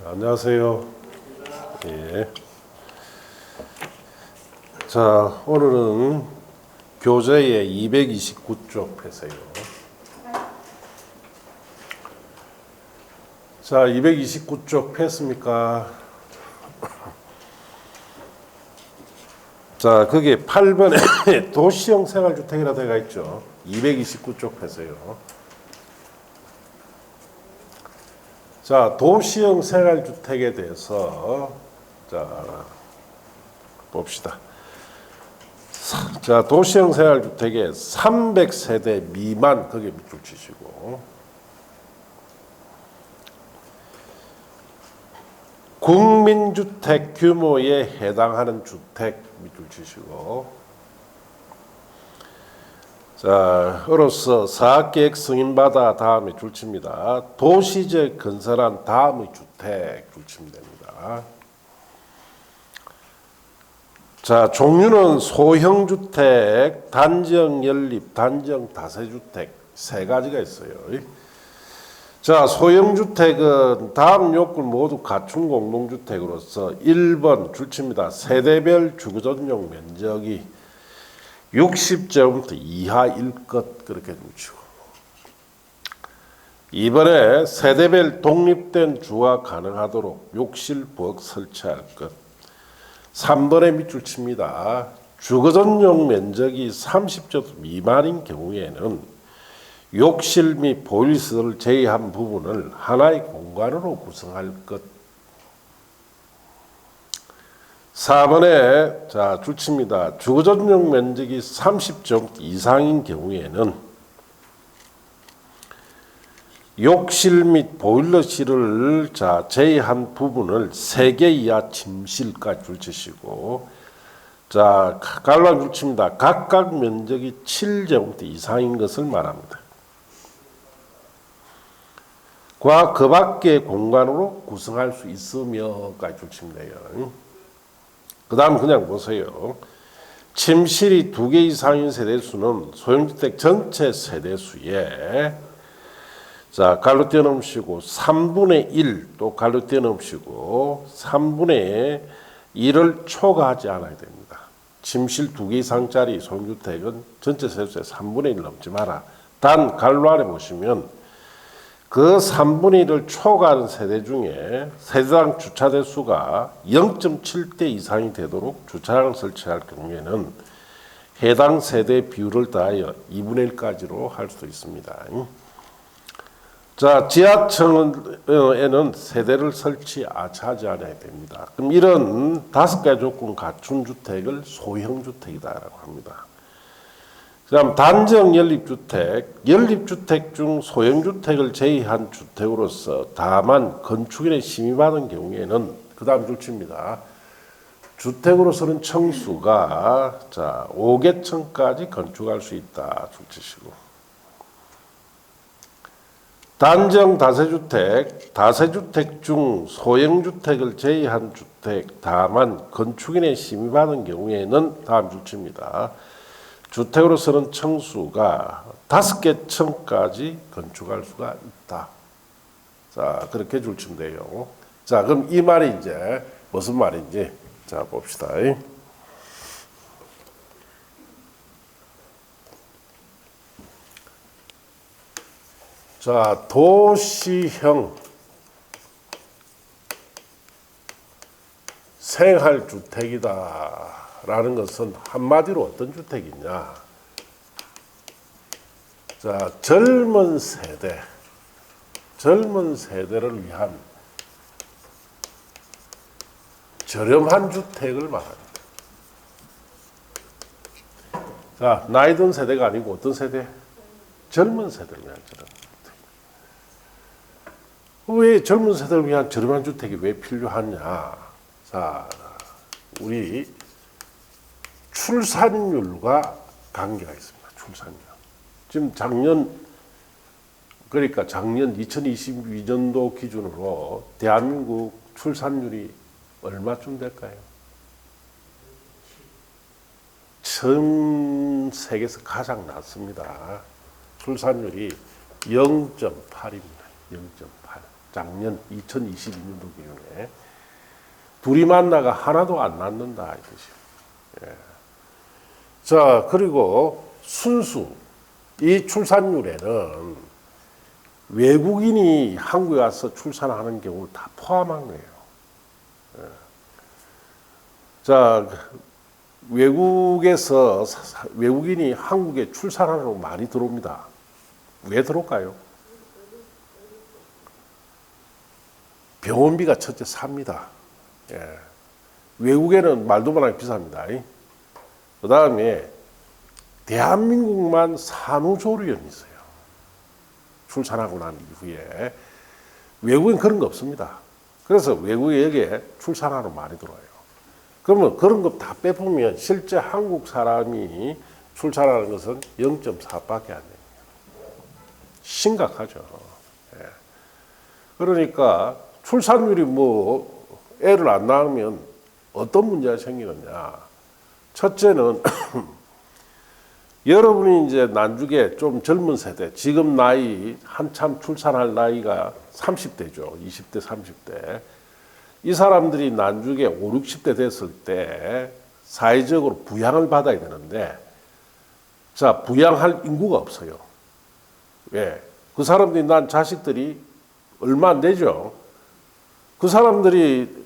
안녕하세요. 예. 자, 오늘은 교재의 229쪽 펴세요. 자, 229쪽 폈습니까? 자, 거기에 8번에 도시형 생활주택이라고 되어 있죠. 229쪽 펴세요. 자, 도시형 생활주택에 대해서 자 봅시다. 자, 도시형 생활주택에 300세대 미만 거기에 밑줄 치시고, 국민주택 규모에 해당하는 주택 밑줄 치시고, 자, 으로서 사업계획 승인받아 다음에 줄칩니다. 도시적 건설한 다음의 주택 줄치면 됩니다. 자, 종류는 소형주택, 단지형 연립, 단지형 다세주택 세 가지가 있어요. 자, 소형주택은 다음 요건 모두 갖춘 공동주택으로서 1번 줄칩니다. 세대별 주거전용 면적이 60제곱미터 이하일 것 그렇게 줄치고, 2번에 세대별 독립된 주가 가능하도록 욕실, 부엌 설치할 것. 3번에 밑줄 칩니다. 주거전용 면적이 30제곱 미만인 경우에는 욕실 및 보일시설을 제외한 부분을 하나의 공간으로 구성할 것. 4번에 자 줄칩니다. 주거전용 면적이 30제곱 이상인 경우에는 욕실 및 보일러실을 자 제외한 부분을 3개 이하 침실까지 줄치시고, 자 갈라 줄칩니다. 각각 면적이 7제곱 이상인 것을 말합니다. 그 밖의 공간으로 구성할 수 있으며까지 줄치면 돼요. 그 다음 그냥 보세요. 침실이 2개 이상인 세대수는 소형주택 전체 세대수에 자 갈로 떼어놓으시고 3분의 1 또 갈로 떼어놓으시고 3분의 1을 초과하지 않아야 됩니다. 침실 2개 이상짜리 소형주택은 전체 세대수의 3분의 1 넘지 마라. 단 갈로 아래 보시면 그 3분의 1을 초과하는 세대 중에 세대당 주차 대수가 0.7대 이상이 되도록 주차장을 설치할 경우에는 해당 세대 비율을 더하여 2분의 1까지로 할 수도 있습니다. 자, 지하층에는 세대를 설치하지 않아야 됩니다. 그럼 이런 5가지 조건 갖춘 주택을 소형주택이다라고 합니다. 그 다음 단지형 연립주택, 연립주택 중 소형주택을 제외한 주택으로서 다만 건축인의 심의받은 경우에는 그 다음 줄칩니다. 주택으로서는 층수가 자 5개층까지 건축할 수 있다 줄치시고, 단지형 다세주택, 다세주택 중 소형주택을 제외한 주택 다만 건축인의 심의받은 경우에는 다음 줄칩니다. 주택으로서는 층수가 5개 층까지 건축할 수가 있다. 자, 그렇게 줄치면 돼요. 자, 그럼 이 말이 이제 무슨 말인지 자 봅시다. 자, 도시형 생활주택이다 라는 것은 한마디로 어떤 주택이냐. 자, 젊은 세대를 위한 저렴한 주택을 말합니다. 자, 나이 든 세대가 아니고 어떤 세대? 젊은 세대를 위한 저렴한 주택. 왜 젊은 세대를 위한 저렴한 주택이 왜 필요하냐? 자, 우리 출산율과 관계가 있습니다. 출산율. 지금 그러니까 작년 2022년도 기준으로 대한민국 출산율이 얼마쯤 될까요? 전 세계에서 가장 낮습니다. 출산율이 0.8입니다. 0.8. 작년 2022년도 기준에 둘이 만나가 하나도 안 낳는다 이 뜻이에요. 자, 그리고 순수 이 출산율에는 외국인이 한국에 와서 출산하는 경우를 다 포함한 거예요. 자, 외국에서 외국인이 한국에 출산하러 많이 들어옵니다. 왜 들어올까요? 병원비가 첫째 삽니다. 외국에는 말도 못하게 비쌉니다. 그 다음에 대한민국만 산후조리원이 있어요. 출산하고 난 이후에. 외국엔 그런 거 없습니다. 그래서 외국에 여기에 출산하러 많이 들어와요. 그러면 그런 거 다 빼보면 실제 한국 사람이 출산하는 것은 0.4밖에 안 됩니다. 심각하죠. 그러니까 출산율이 뭐 애를 안 낳으면 어떤 문제가 생기느냐. 첫째는 여러분이 이제 나중에 좀 젊은 세대, 지금 나이 한참 출산할 나이가 30대죠. 20대, 30대. 이 사람들이 나중에 5, 60대 됐을 때 사회적으로 부양을 받아야 되는데, 자, 부양할 인구가 없어요. 왜? 그 사람들이 난 자식들이 얼마 안 되죠. 그 사람들이,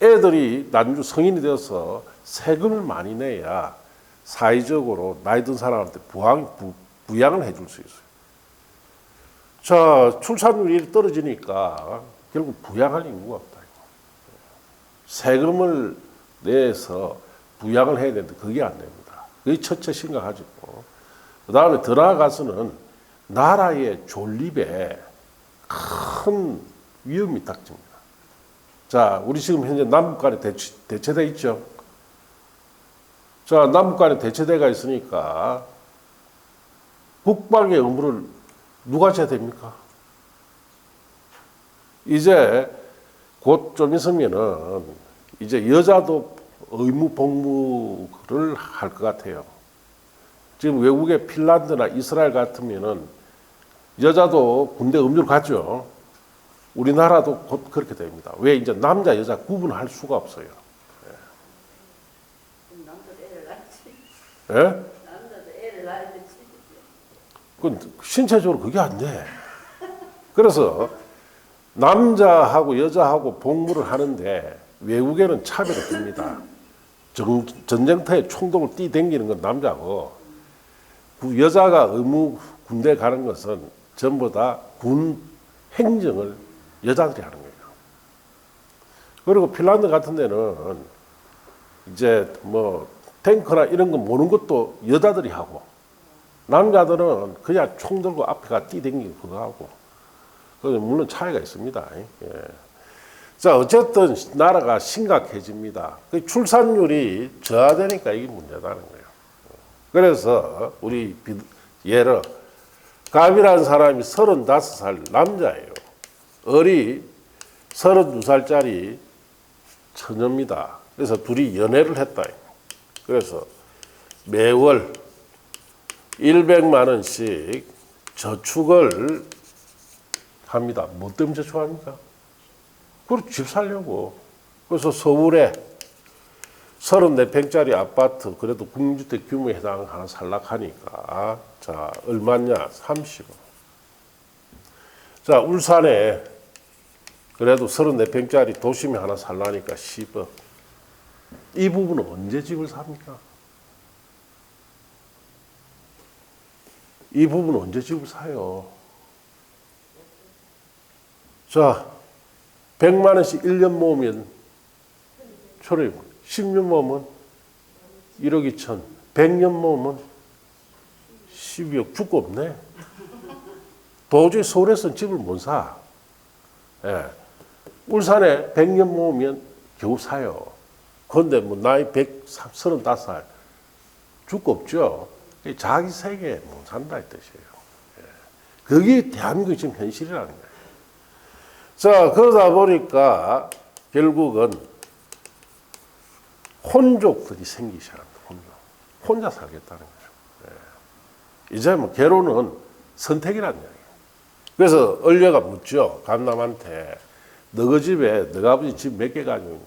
애들이 나중에 성인이 되어서 세금을 많이 내야 사회적으로 나이 든 사람한테 부양을 해줄 수 있어요. 자, 출산율이 떨어지니까 결국 부양할 인구가 없다. 세금을 내서 부양을 해야 되는데 그게 안 됩니다. 그게 첫째 심각하죠. 그 다음에 더 나아가서는 나라의 존립에 큰 위험이 닥칩니다. 자, 우리 지금 현재 남북 간에 대체돼 있죠. 자, 남북 간에 대체대가 있으니까 국방의 의무를 누가 져야 됩니까? 이제 곧 좀 있으면은 이제 여자도 의무 복무를 할 것 같아요. 지금 외국의 핀란드나 이스라엘 같으면은 여자도 군대 의무를 갖죠. 우리나라도 곧 그렇게 됩니다. 왜? 이제 남자 여자 구분할 수가 없어요. 예? 남자도 애를 낳아야지. 그건 신체적으로 그게 안 돼. 그래서 남자하고 여자하고 복무를 하는데 외국에는 차별이 듭니다. 전쟁터에 총독을 뛰댕기는 건 남자고, 여자가 의무 군대 가는 것은 전부 다 군 행정을 여자들이 하는 거예요. 그리고 핀란드 같은 데는 이제 뭐 탱크나 이런 거 모는 것도 여자들이 하고, 남자들은 그냥 총 들고 앞에 가 뛰댕기고 그거 하고. 물론 차이가 있습니다. 예. 자, 어쨌든 나라가 심각해집니다. 출산율이 저하되니까 이게 문제다는 거예요. 그래서 우리 예를 갑이라는 사람이 35살 남자예요. 을이 32살짜리 처녀입니다. 그래서 둘이 연애를 했다. 그래서 매월 100만 원씩 저축을 합니다. 뭐 때문에 저축합니까? 그리고 집 살려고. 그래서 서울에 34평짜리 아파트, 그래도 국민주택 규모에 해당하는 하나 살락하니까, 자, 얼마냐? 30억. 자, 울산에 그래도 34평짜리 도심에 하나 살라니까 10억. 이 부분은 언제 집을 삽니까? 이 부분은 언제 집을 사요? 자, 100만 원씩 1년 모으면 초래, 10년 모으면 1억 2천, 100년 모으면 12억. 죽고 없네. 도저히 서울에서는 집을 못 사. 예. 울산에 100년 모으면 겨우 사요. 그런데 뭐 나이 135살 죽고 없죠. 자기 세계에 못 산다 이 뜻이에요. 예. 그게 대한민국의 지금 현실이라는 거예요. 자, 그러다 보니까 결국은 혼족들이 생기셔야 합니다. 혼자 살겠다는 거죠. 예. 이제 뭐 결혼은 선택이라는 이야기예요. 그래서 얼려가 묻죠. 감남한테. 너희 집에 너희 아버지 집 몇 개 가지고 있나?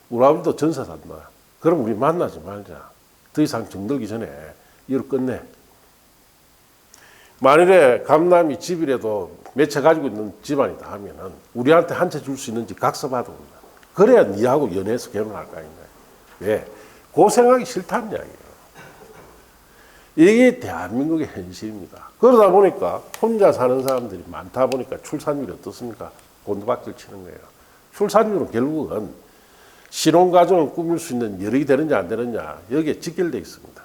우리 아버지도 전세 산다. 그럼 우리 만나지 말자. 더 이상 정들기 전에 이걸 끝내. 만일에 감남이 집이라도 몇 채 가지고 있는 집안이다 하면은 우리한테 한 채 줄 수 있는지 각서 받아온다. 그래야 니하고 연애해서 결혼할 거 아닌가. 왜? 고생하기 싫다는 이야기예요. 이게 대한민국의 현실입니다. 그러다 보니까 혼자 사는 사람들이 많다 보니까 출산율이 어떻습니까? 곤두박질 치는 거예요. 출산율은 결국은 신혼가정을 꾸밀 수 있는 여력이 되느냐 안 되느냐 여기에 직결되어 있습니다.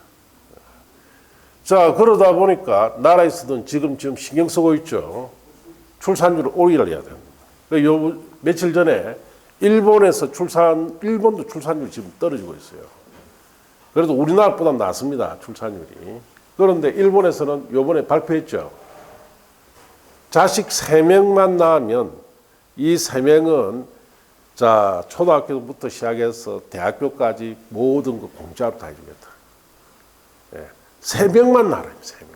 자, 그러다 보니까 나라에서는 지금 신경 쓰고 있죠. 출산율을 올려야 됩니다. 요 며칠 전에 일본도 출산율이 지금 떨어지고 있어요. 그래도 우리나라보다 낮습니다, 출산율이. 그런데 일본에서는 요번에 발표했죠. 자식 3명만 낳으면 이 3명은 자, 초등학교부터 시작해서 대학교까지 모든 거 공짜로 다 해주겠다. 예. 3명만 낳아요, 3명.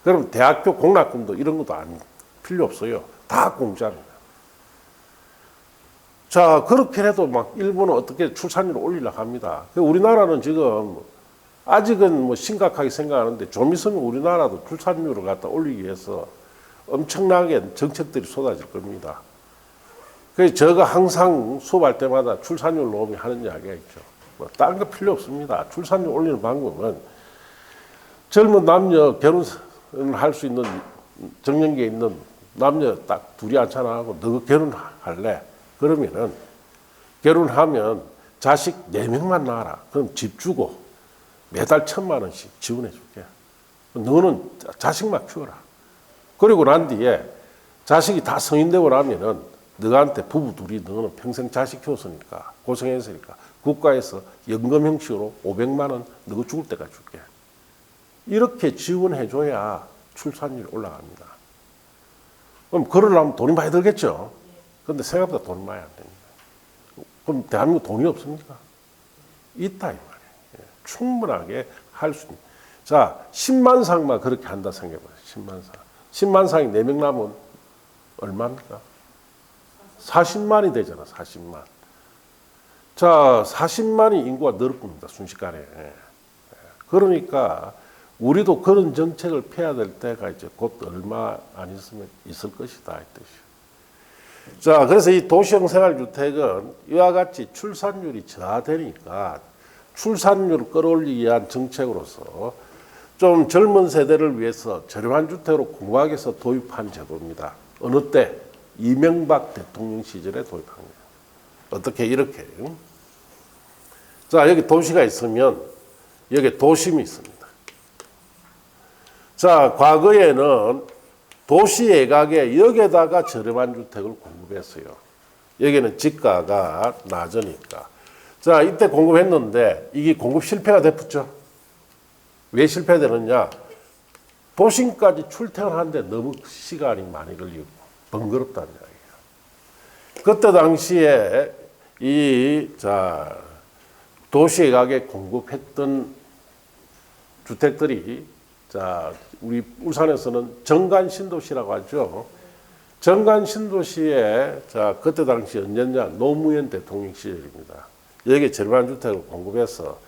그럼 대학교 공학금도 이런 것도 필요 없어요. 다 공짜입니다. 자, 그렇게 해도 막 일본은 어떻게 출산율을 올리려고 합니다. 우리나라는 지금 아직은 뭐 심각하게 생각하는데 좀 있으면 우리나라도 출산율을 갖다 올리기 위해서 엄청나게 정책들이 쏟아질 겁니다. 그래서 제가 항상 수업할 때마다 출산율 논의 하는 이야기가 있죠. 뭐 다른 거 필요 없습니다. 출산율 올리는 방법은 젊은 남녀 결혼을 할 수 있는 정년기에 있는 남녀 딱 둘이 앉혀놔 하고 너 결혼할래? 그러면은 결혼하면 자식 4명만 낳아라. 그럼 집 주고 매달 1,000만 원씩 지원해 줄게. 너는 자식만 키워라. 그리고 난 뒤에 자식이 다 성인 되고 나면은 너한테 부부 둘이 너는 평생 자식 키웠으니까 고생했으니까 국가에서 연금 형식으로 500만 원 너 죽을 때까지 줄게. 이렇게 지원해 줘야 출산율이 올라갑니다. 그럼 그러려면 돈이 많이 들겠죠. 그런데 생각보다 돈이 많이 안 됩니다. 그럼 대한민국 돈이 없습니까? 있다 이 말이에요. 예, 충분하게 할 수 있는. 자, 10만 상만 그렇게 한다 생각해봐요. 10만 상. 10만 상이 4명 나면 얼마입니까? 40만이 되잖아. 40만. 자, 40만이 인구가 늘 겁니다. 순식간에. 예. 그러니까 우리도 그런 정책을 펴야 될 때가 이제 곧 얼마 안 있으면 있을 것이다 이 뜻이에요. 자, 그래서 이 도시형 생활주택은 이와 같이 출산율이 저하되니까 출산율을 끌어올리기 위한 정책으로서 좀 젊은 세대를 위해서 저렴한 주택으로 공부하기 위해서 도입한 제도입니다. 어느 때? 이명박 대통령 시절에 도입한 거예요. 어떻게 이렇게. 자, 여기 도시가 있으면 여기 도심이 있습니다. 자, 과거에는 도시예각에 여기에다가 저렴한 주택을 공급했어요. 여기는 지가가 낮으니까. 자, 이때 공급했는데 이게 공급 실패가 됐죠. 왜 실패되느냐? 도심까지 출퇴근하는데 너무 시간이 많이 걸리고 번거롭다는 이야기예요. 그때 당시에 도시예각에 공급했던 주택들이 자, 우리 울산에서는 정관 신도시라고 하죠. 정관 신도시에 자, 그때 당시 언제냐? 노무현 대통령 시절입니다. 여기에 저렴한 주택을 공급해서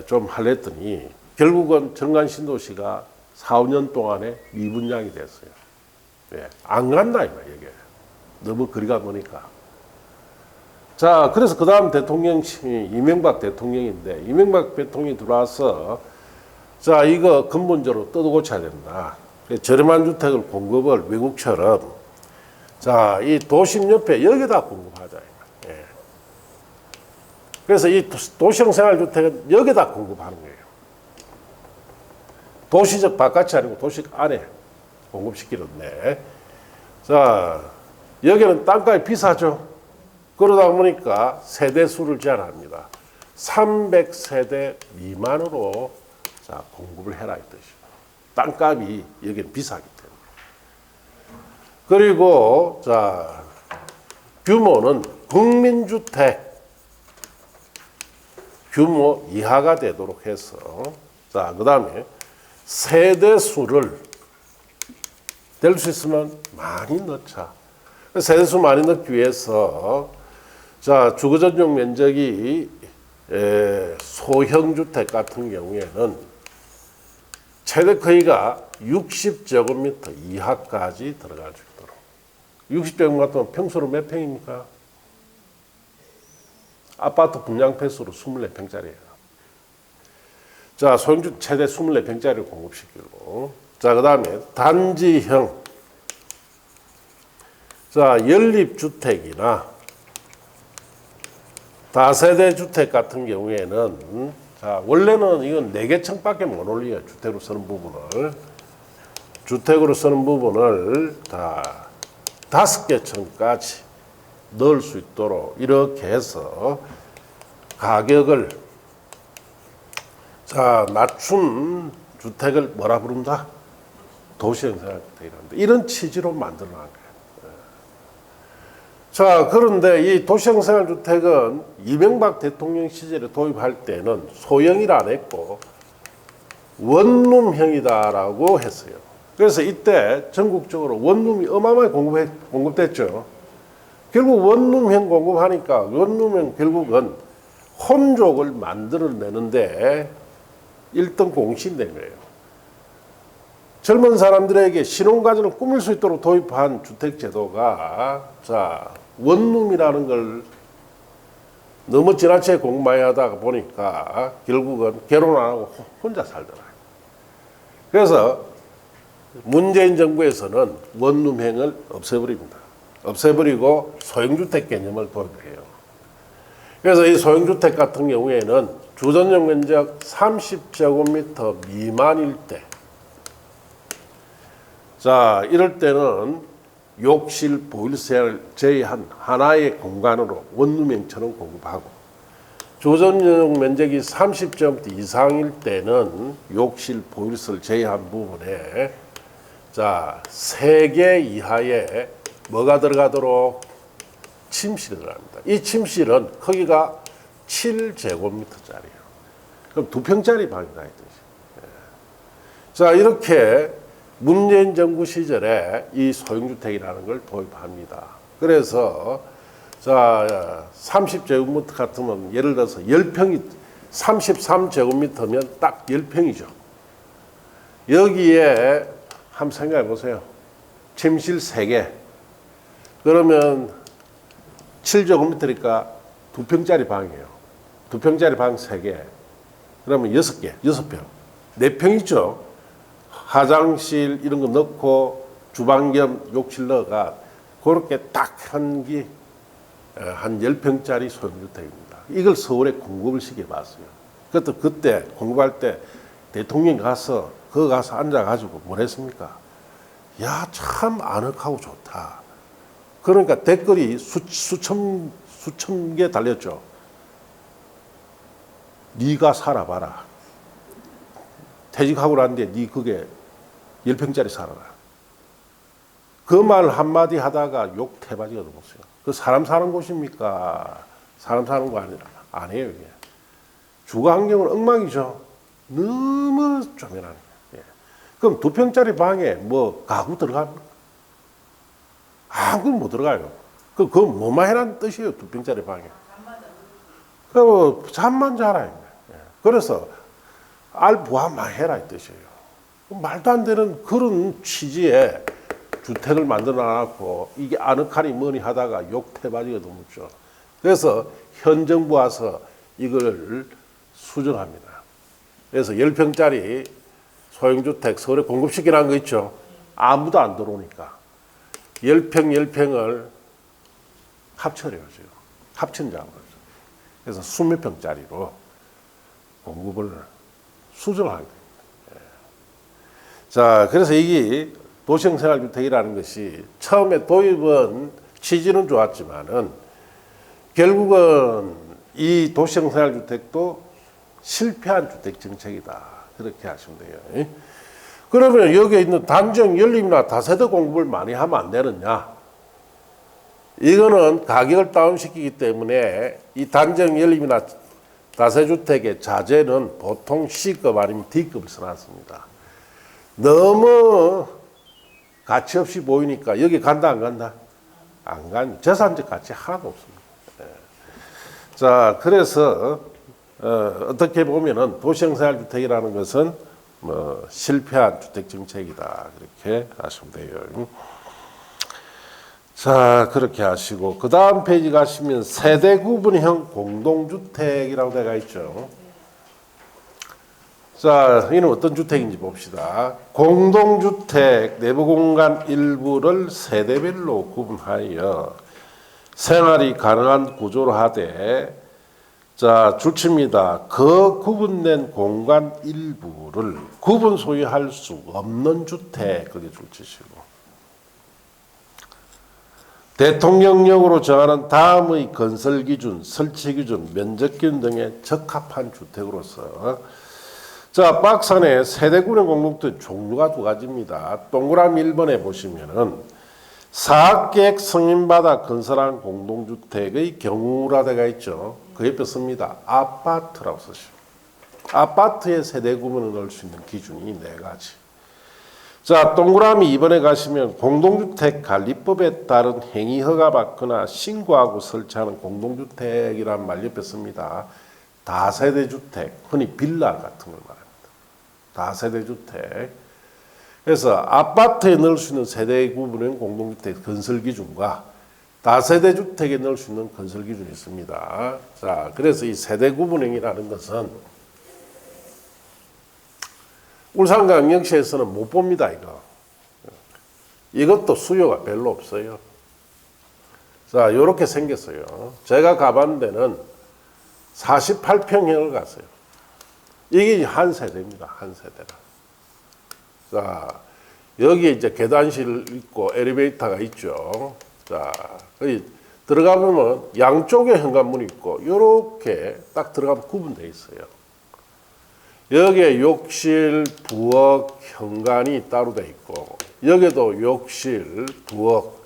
좀 하랬더니 결국은 정관 신도시가 4, 5년 동안에 미분양이 됐어요. 예, 안 간다 이거야, 이게. 너무 거리가 머니까. 자, 그래서 그 다음 대통령이 이명박 대통령인데 이명박 대통령이 들어와서 자, 이거 근본적으로 뜯어고쳐야 된다. 저렴한 주택을 공급을 외국처럼 자, 이 도심 옆에 여기다 공급하자. 예. 그래서 이 도시형 생활주택은 여기다 공급하는 거예요. 도시적 바깥이 아니고 도시 안에 공급시키는데 자, 여기는 땅값이 비싸죠. 그러다 보니까 세대 수를 제한합니다. 300세대 미만으로 자, 공급을 해라 이 뜻이죠. 땅값이 여기는 비싸기 때문에. 그리고 자, 규모는 국민주택 규모 이하가 되도록 해서 자, 그다음에 세대 수를 될 수 있으면 많이 넣자. 세대수 많이 넣기 위해서 자 주거 전용 면적이 소형 주택 같은 경우에는 최대 크기가 60제곱미터 이하까지 들어갈 수 있도록. 60제곱미터 같으면 평수로 몇 평입니까? 아파트 분양 평수로 24평짜리예요. 자, 소형주 최대 24평짜리를 공급시키고, 자, 그 다음에 단지형, 자, 연립주택이나 다세대 주택 같은 경우에는, 자, 원래는 이건 4개층밖에 못 올려요. 주택으로 쓰는 부분을. 주택으로 쓰는 부분을 다 5개 층까지 넣을 수 있도록 이렇게 해서 가격을 자, 낮춘 주택을 뭐라 부른다? 도시형생활주택이란다. 이런 취지로 만들어 놓은 거예요. 자, 그런데 이 도시형생활주택은 이명박 대통령 시절에 도입할 때는 소형이라 안 했고 원룸형이다라고 했어요. 그래서 이때 전국적으로 원룸이 어마어마하게 공급됐죠. 결국 원룸형 공급하니까 원룸형 결국은 혼족을 만들어내는데 1등 공신된 거예요. 젊은 사람들에게 신혼가전을 꾸밀 수 있도록 도입한 주택제도가 자 원룸이라는 걸 너무 지나치게 공부 많이 하다가 보니까 결국은 결혼 안 하고 혼자 살더라. 그래서 문재인 정부에서는 원룸형을 없애버립니다. 없애버리고 소형주택 개념을 도입해요. 그래서 이 소형주택 같은 경우에는 주전용 면적 30제곱미터 미만일 때, 자, 이럴 때는 욕실, 보일러를 제외한 하나의 공간으로 원룸형처럼 공급하고, 주전용 면적이 30제곱미터 이상일 때는 욕실, 보일러를 제외한 부분에, 자, 3개 이하의 뭐가 들어가도록? 침실이 들어갑니다. 이 침실은 크기가 7제곱미터짜리예요. 그럼 2평짜리 방이다 이 뜻이에요. 자, 이렇게 문재인 정부 시절에 이 소형주택이라는 걸 도입합니다. 그래서 자 30제곱미터 같으면 예를 들어서 10평이 33제곱미터면 딱 10평이죠. 여기에 한번 생각해 보세요. 침실 3개. 그러면 7제곱미터니까 2평짜리 방이에요. 2평짜리 방 3개. 그러면 6개, 6평. 4평 있죠? 화장실 이런 거 넣고 주방 겸 욕실 넣어가 그렇게 딱 한 10평짜리 소형주택입니다. 이걸 서울에 공급을 시켜봤어요. 그것도 그때 공급할 때 대통령이 가서 거기 가서 앉아가지고 뭘 했습니까? 야, 참 아늑하고 좋다. 그러니까 댓글이 수천 개 달렸죠. 네가 살아봐라. 퇴직하고 났는데 네 그게 10평짜리 살아라. 그 말 한마디 하다가 욕 태바지가 넘었어요. 그 사람 사는 곳입니까? 사람 사는 거 아니에요. 이게. 주거 환경은 엉망이죠. 너무 쪼매나네. 예. 그럼 2평짜리 방에 뭐 가구 들어갑니까? 아무것도 못 들어가요. 그거 뭐만 해라는 뜻이에요. 2평짜리 방에. 그 잠만 자라. 예. 그래서 알부함만 해라 이 뜻이에요. 말도 안 되는 그런 취지의 주택을 만들어 놨고 이게 아늑하니 뭐니 하다가 욕 태바지가 넘었죠. 그래서 현 정부 와서 이걸 수정합니다. 그래서 10평짜리 소형주택 서울에 공급시키라는 거 있죠. 아무도 안 들어오니까 10평을 합쳐려요. 지금. 합친 작업을. 그래서 20몇 평짜리로 공급을 수정하게 됩니다. 자, 그래서 이게 도시형생활주택이라는 것이 처음에 도입은 취지는 좋았지만은 결국은 이 도시형생활주택도 실패한 주택정책이다. 그렇게 하시면 돼요. 그러면 여기에 있는 단지형 연립이나 다세대 공급을 많이 하면 안 되느냐? 이거는 가격을 다운시키기 때문에 이 단지형 연립이나 다세주택의 자재는 보통 C급 아니면 D급을 써놨습니다. 너무 가치 없이 보이니까 여기 간다 안 간다? 안 간. 재산적 가치 하나도 없습니다. 예. 자, 그래서 어떻게 보면은 도시형생활주택이라는 것은 뭐 실패한 주택 정책이다 그렇게 하시면 돼요. 자, 그렇게 하시고 그 다음 페이지 가시면 세대 구분형 공동주택이라고 되어 있죠. 자, 이는 어떤 주택인지 봅시다. 공동주택 내부 공간 일부를 세대별로 구분하여 생활이 가능한 구조로 하되, 자, 줄칩니다. 그 구분된 공간 일부를 구분 소유할 수 없는 주택, 그게 줄치시고. 대통령령으로 정하는 다음의 건설 기준, 설치 기준, 면적 기준 등에 적합한 주택으로서, 자, 박스 안에 세대구역 공동주택 종류가 두 가지입니다. 동그라미 1번에 보시면은 사업계획 승인받아 건설한 공동주택의 경우라 되어 있죠. 그 옆에 씁니다. 아파트라고 쓰시고. 아파트의 세대 구분을 넣을 수 있는 기준이 네 가지. 자, 동그라미 2번에 가시면 공동주택 관리법에 따른 행위 허가 받거나 신고하고 설치하는 공동주택이란 말 옆에 씁니다. 다세대 주택, 흔히 빌라 같은 걸 말합니다. 다세대 주택. 그래서 아파트에 넣을 수 있는 세대 구분은 공동주택 건설 기준과 다세대 주택에 넣을 수 있는 건설 기준이 있습니다. 자, 그래서 이 세대 구분형이라는 것은 울산광역시에서는 못 봅니다, 이거. 이것도 수요가 별로 없어요. 자, 요렇게 생겼어요. 제가 가본 데는 48평형을 갔어요. 이게 한 세대입니다, 한 세대라. 자, 여기에 이제 계단실 있고 엘리베이터가 있죠. 자, 거기 들어가보면 양쪽에 현관문이 있고, 요렇게 딱 들어가면 구분되어 있어요. 여기에 욕실, 부엌, 현관이 따로 돼 있고, 여기도 욕실, 부엌,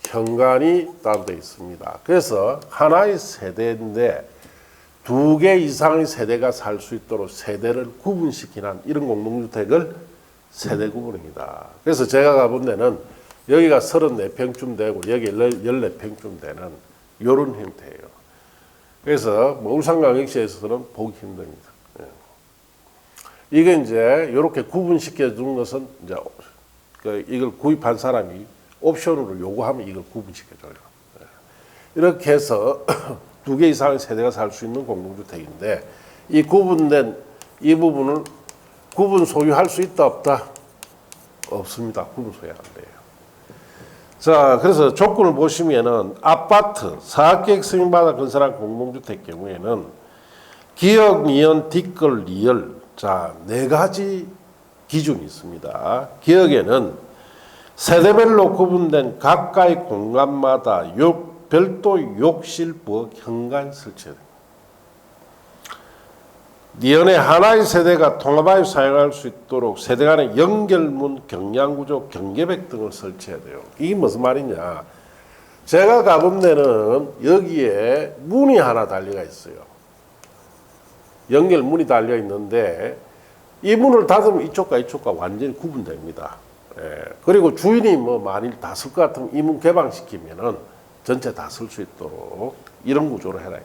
현관이 따로 돼 있습니다. 그래서 하나의 세대인데 두 개 이상의 세대가 살 수 있도록 세대를 구분시키는 이런 공동주택을 세대 구분입니다. 그래서 제가 가본 데는 여기가 34평쯤 되고 여기 14평쯤 되는 이런 형태예요. 그래서 뭐 울산광역시에서는 보기 힘듭니다. 이게 이제 이렇게 구분시켜 준 것은 이제 이걸 구입한 사람이 옵션으로 요구하면 이걸 구분시켜 줘요. 이렇게 해서 두 개 이상의 세대가 살 수 있는 공동주택인데, 이 구분된 이 부분을 구분 소유할 수 있다 없다? 없습니다. 구분 소유 안 돼요. 자, 그래서 조건을 보시면은 아파트, 사업계획 승인받아 건설한 공동주택 경우에는 기역, 니은, 뒷걸, 리을, 자, 네 가지 기준이 있습니다. 기역에는 세대별로 구분된 각각의 공간마다 별도 욕실, 부엌, 현관 설치됩니다. 니은의 하나의 세대가 통합하여 사용할 수 있도록 세대 간의 연결문, 경량구조, 경계백 등을 설치해야 돼요. 이게 무슨 말이냐? 제가 가본 데는 여기에 문이 하나 달려가 있어요. 연결문이 달려 있는데 이 문을 닫으면 이쪽과 이쪽과 완전히 구분됩니다. 예. 그리고 주인이 뭐 만일 다 쓸 것 같으면 이 문 개방시키면은 전체 다 쓸 수 있도록 이런 구조로 해라.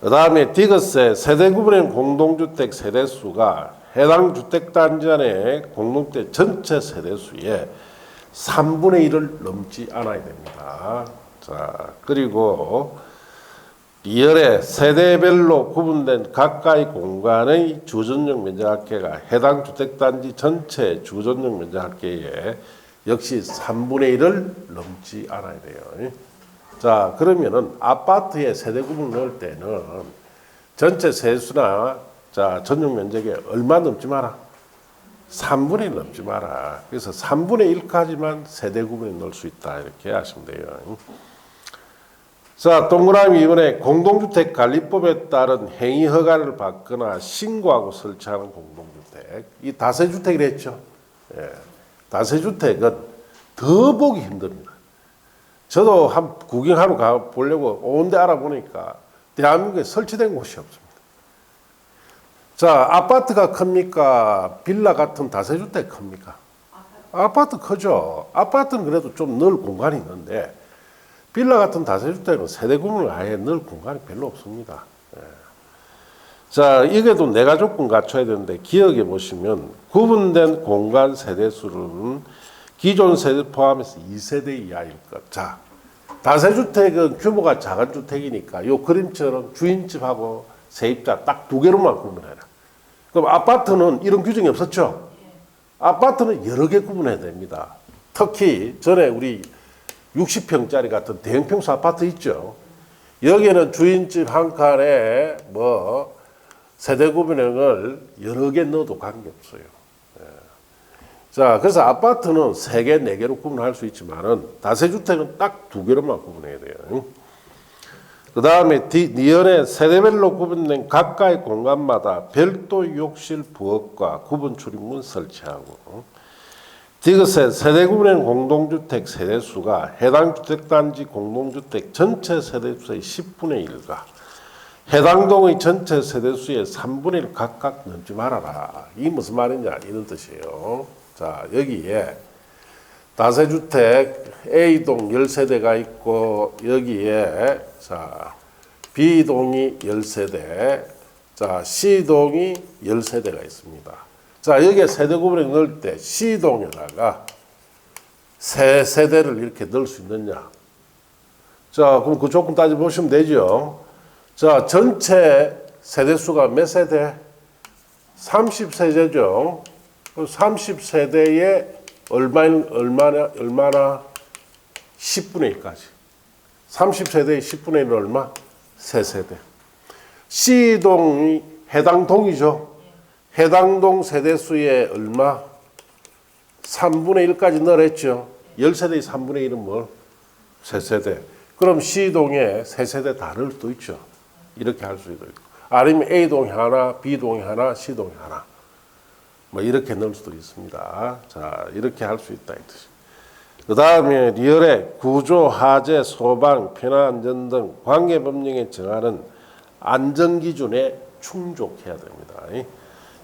그 다음에 디귿에 세대 구분형 공동주택 세대수가 해당 주택단지 안에 공동주택 전체 세대수의 3분의 1을 넘지 않아야 됩니다. 자, 그리고 2열에 세대별로 구분된 각각의 공간의 주전용 면적 합계가 해당 주택단지 전체 주전용 면적 합계에 역시 3분의 1을 넘지 않아야 돼요. 자, 그러면은 아파트에 세대 구분을 넣을 때는 전체 세수나 자, 전용 면적에 얼마 넘지 마라? 3분의 1 넘지 마라. 그래서 3분의 1까지만 세대 구분에 넣을 수 있다. 이렇게 하시면 돼요. 자, 동그라미 이번에 공동주택 관리법에 따른 행위 허가를 받거나 신고하고 설치하는 공동주택. 이 다세주택이라 했죠. 예. 다세주택은 더 보기 힘듭니다. 저도 한 구경하러 가 보려고 온데 알아보니까 대한민국에 설치된 곳이 없습니다. 자, 아파트가 큽니까? 빌라 같은 다세주택 큽니까? 아파트 크죠. 아파트는 그래도 좀 넣을 공간이 있는데 빌라 같은 다세주택은 세대 구분을 아예 넣을 공간이 별로 없습니다. 예. 자, 이게도 내가 조건 갖춰야 되는데 기억해 보시면 구분된 공간 세대수는 기존 세대 포함해서 2세대 이하일 것. 자, 다세주택은 규모가 작은 주택이니까 요 그림처럼 주인집하고 세입자 딱 두 개로만 구분해라. 그럼 아파트는 이런 규정이 없었죠? 아파트는 여러 개 구분해야 됩니다. 특히 전에 우리 60평짜리 같은 대형 평수 아파트 있죠? 여기에는 주인집 한 칸에 뭐 세대 구분형을 여러 개 넣어도 관계없어요. 자, 그래서 아파트는 3개, 4개로 구분할 수 있지만은 다세주택은 딱 2개로만 구분해야 돼요. 그 다음에 니은의 세대별로 구분된 각각의 공간마다 별도 욕실 부엌과 구분 출입문 설치하고 디귿의 세대 구분된 공동주택 세대수가 해당 주택단지 공동주택 전체 세대수의 10분의 1과 해당 동의 전체 세대수의 3분의 1 각각 넘지 말아라. 이게 무슨 말이냐 이런 뜻이에요. 자, 여기에 다세주택 A동 10세대가 있고 여기에 자 B동이 10세대, 자 C동이 10세대가 있습니다. 자, 여기에 세대 구분을 넣을 때 C동에다가 세 세대를 이렇게 넣을 수 있느냐? 자, 그럼 그 조건 따져 보시면 되죠. 자, 전체 세대수가 몇 세대? 30세대죠. 30세대에 얼마나? 10분의 1까지. 30세대의 10분의 1은 얼마? 3세대. C동이 해당 동이죠. 해당 동 세대수의 얼마? 3분의 1까지 넣으랬죠. 10세대의 3분의 1은 뭘? 3세대. 그럼 C동에 3세대 다 넣을 수도 있죠. 이렇게 할 수도 있고. 아니면 A동이 하나, B동이 하나, C동이 하나. 뭐 이렇게 넣을 수도 있습니다. 자, 이렇게 할 수 있다 이 뜻이. 그 다음에 리얼의 구조, 하재, 소방, 피난안전 등 관계법령에 정하는 안전기준에 충족해야 됩니다.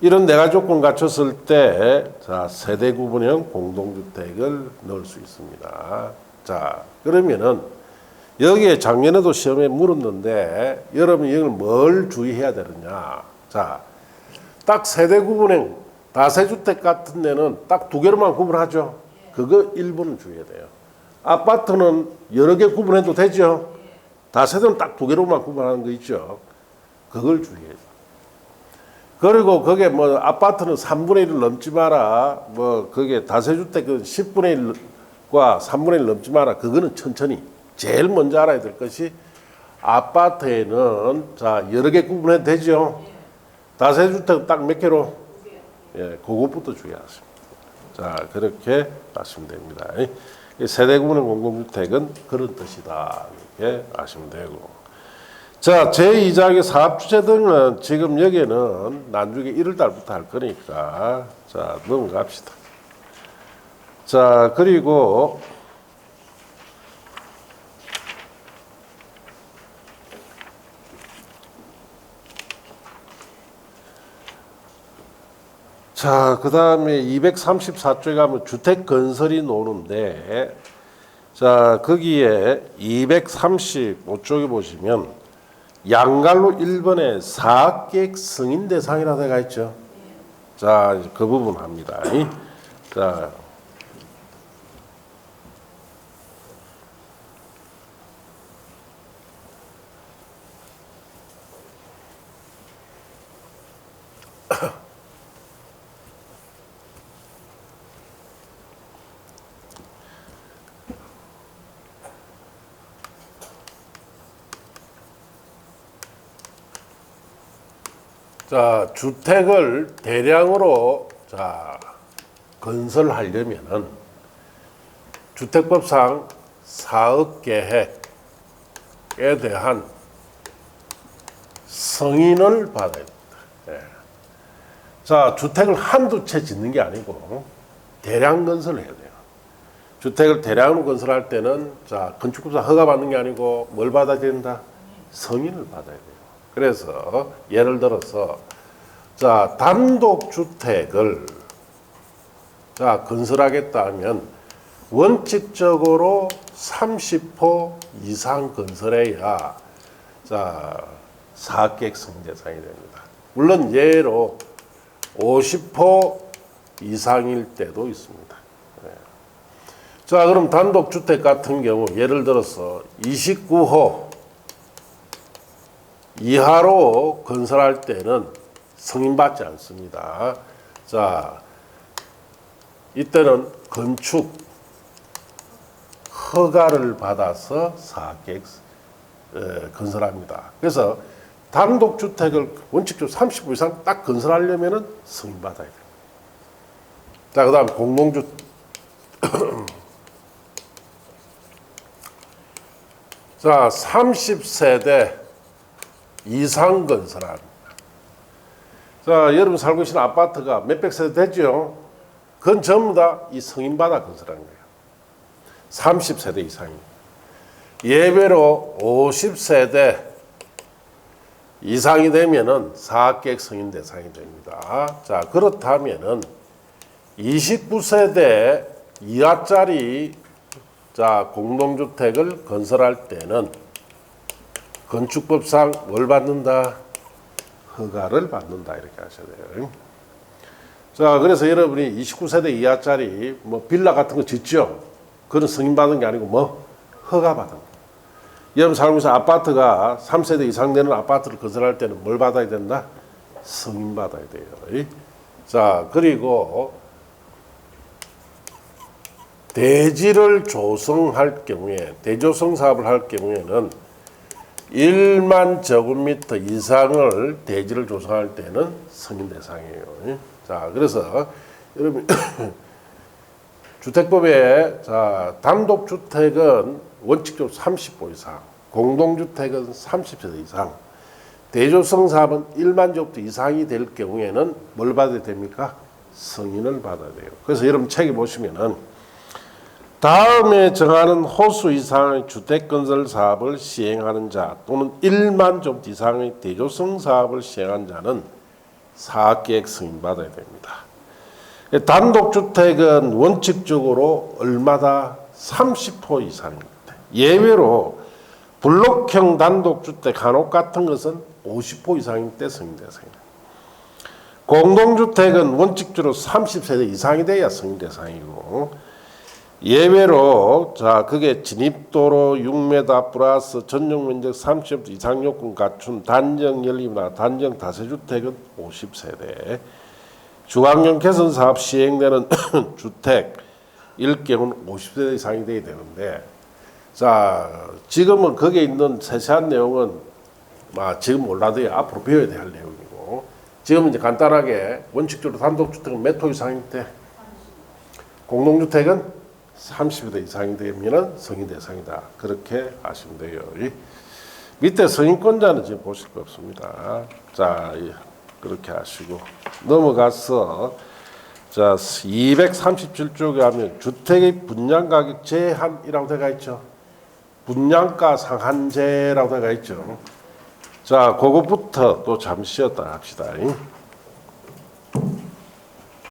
이런 4가지 조건 갖췄을 때, 자, 세대 구분형 공동주택을 넣을 수 있습니다. 자, 그러면은 여기에 작년에도 시험에 물었는데 여러분이 이걸 뭘 주의해야 되느냐. 자, 딱 세대 구분형 다세주택 같은 데는 딱 2개로만 구분하죠. 그거 1번은 주의해야 돼요. 아파트는 여러 개 구분해도 되죠. 다세대는 딱 2개로만 구분하는 거 있죠. 그걸 주의해야 돼요. 그리고 그게 뭐 아파트는 3분의 1을 넘지 마라. 뭐 그게 다세주택은 10분의 1과 3분의 1 넘지 마라. 그거는 천천히. 제일 먼저 알아야 될 것이 아파트에는 자 여러 개 구분해도 되죠. 다세주택 딱 몇 개로? 예, 그것부터 주의하십니다. 자, 그렇게 아시면 됩니다. 세대 구분형 공동주택은 그런 뜻이다. 이렇게 아시면 되고. 자, 제2장의 사업주체 등은 지금 여기는 나중에 1월달부터 할 거니까 자, 넘어갑시다. 자, 그리고 자, 그 다음에 234쪽에 가면 주택 건설이 나오는데, 자, 거기에 235쪽에 보시면 양갈로 1번에 사업계획 승인 대상이라 되어 있죠. 자, 그 부분 합니다. 자, 자, 주택을 대량으로 자, 건설하려면은 주택법상 사업계획에 대한 승인을 받아야 됩니다. 예. 자, 주택을 한두 채 짓는 게 아니고 대량 건설을 해야 돼요. 주택을 대량으로 건설할 때는 자, 건축법상 허가 받는 게 아니고 뭘 받아야 된다? 승인을 받아야 돼요. 그래서 예를 들어서 자, 단독 주택을 자, 건설하겠다 하면 원칙적으로 30호 이상 건설해야 자, 사학계획 승인 대상이 됩니다. 물론 예로 50호 이상일 때도 있습니다. 네. 자, 그럼 단독주택 같은 경우 예를 들어서 29호 이하로 건설할 때는 승인받지 않습니다. 자, 이때는 건축 허가를 받아서 사학계획 건설합니다. 그래서 단독주택을 원칙적으로 30호 이상 딱 건설하려면 승인받아야 돼요. 자, 그 다음 공동주택. 자, 30세대 이상 건설합니다. 자, 여러분 살고 계신 아파트가 몇백 세대 되죠? 그건 전부 다 이 승인받아 건설한 거예요. 30세대 이상이. 예외로 50세대 이상이 되면은 사학계획 승인 대상이 됩니다. 자, 그렇다면은 29세대 이하짜리 자, 공동주택을 건설할 때는 건축법상 뭘 받는다? 허가를 받는다. 이렇게 하셔야 돼요. 자, 그래서 여러분이 29세대 이하짜리 뭐 빌라 같은 거 짓죠? 그건 승인받은 게 아니고 뭐 허가받은 거. 여러분 살면서 아파트가 3세대 이상 되는 아파트를 건설할 때는 뭘 받아야 된다? 승인받아야 돼요. 자, 그리고 대지를 조성할 경우에, 대조성 사업을 할 경우에는 1만 제곱미터 이상을 대지를 조성할 때는 승인 대상이에요. 자, 그래서 여러분 주택법에 자, 단독주택은 원칙적으로 30호 이상, 공동주택은 30세대 이상, 대조성 사업은 1만 제곱미터 이상이 될 경우에는 뭘 받아야 됩니까? 승인을 받아야 돼요. 그래서 여러분 책에 보시면은 다음에 정하는 호수 이상의 주택건설 사업을 시행하는 자 또는 1만 제곱미터 이상의 대조성 사업을 시행한 자는 사학계획 승인받아야 됩니다. 단독주택은 원칙적으로 얼마다 30호 이상입니다. 예외로 블록형 단독주택 한옥 같은 것은 50호 이상일 때 승인대상입니다. 공동주택은 원칙적으로 30세대 이상이 돼야 승인대상이고 예외로 자 그게 진입도로 6m 플러스 전용면적 30m 이상 요건 갖춘 단정 연립이나 단정 다세주택은 50세대 중앙형 개선 사업 시행되는 주택일 경우는 50세대 이상이 돼야 되는데 자 지금은 거기에 있는 세세한 내용은 지금 몰라도 앞으로 배워야 될 내용이고 지금 이제 간단하게 원칙적으로 단독주택은 몇 호 이상일 때 공동주택은 30대 이상이 되면 승인 대상이다. 그렇게 아시면 돼요. 밑에 승인권자는 지금 보실 거 없습니다. 자, 그렇게 하시고 넘어가서 자 237쪽에 하면 주택의 분양가격 제한이라고 되어 있죠. 분양가 상한제라고 되어 있죠. 자, 그것부터 또 잠시 쉬었다 합시다.